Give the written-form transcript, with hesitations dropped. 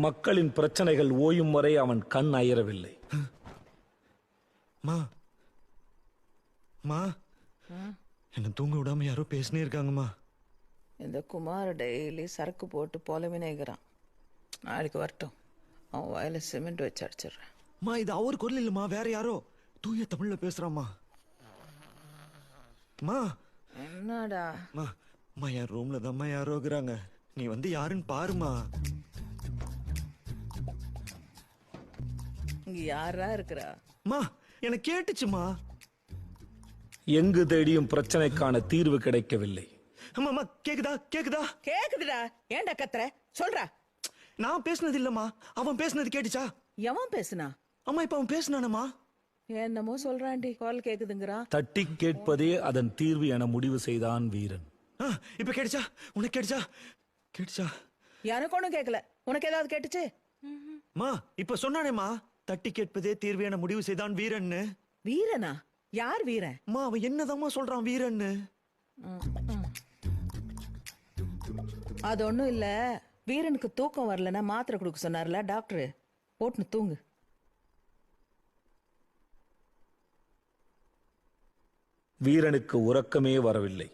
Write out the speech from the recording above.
மக்களின் பிரச்சனைகள் ஓயும் வரை அவன் கண் அயரவில்லை. மா மா என்ன தூங்க விடாம யாரோ பேசினே இருக்காங்கம்மா. இந்த குமார் டெய்லி சரக்கு போட்டு போலவினேங்கிறான். நாளைக்கு வரட்டும், அவன் வாயில சிமெண்ட் வச்சு அடிச்சிடுறேன். மா இது அவர் குரல் இல்லம்மா, வேற யாரோ தூய தமிழ்ல பேசுறாம்மா. மா என்னடா? மா மா என் ரூம்ல தான்மா யாரோ இருக்கிறாங்க, நீ வந்து யாருன்னு பாருமா. இங்க யாரா இருக்கிறா? மா எனக்கு கேட்டுச்சுமா. எங்கு தேடியும் பிரச்சனைக்கான தீர்வு கிடைக்கவில்லை. அம்மா கேக்குதா கேக்குதா? கேக்குதுடா, ஏன்டா கத்துற? சொல்றா. நான் பேசுனது இல்லம்மா, அவன் பேசுனது கேட்டுச்சா? எவன் பேசுனா? அம்மா இப்ப அவன் பேசுனானம்மா. என்னமோ சொல்றான்டி, கால் கேக்குதுங்கிறான். தட்டி கேட்பதே அதன் தீர்வு என முடிவு செய்தான் வீரன். இப்ப கேட்டுச்சா? உனக்கு கேட்டுச்சா? கேட்டுச்சா? எனக்கு ஒண்ணும் கேட்கல. உனக்கு ஏதாவது கேட்டுச்சு? மா இப்ப சொன்னானேமா, தட்டி கேட்பதே தீர்வு என முடிவு செய்தான் வீரன்னு. வீரனா? யார் வீரன்? மா அவன் என்னதாம்மா சொல்றான் வீரன்னு? அது ஒண்ணும் இல்ல. வீரனுக்கு தூக்கம் வரலன்னா மாத்திரை கொடுக்க சொன்னார்ல டாக்டர், போட்டுன்னு தூங்கு. வீரனுக்கு உறக்கமே வரவில்லை.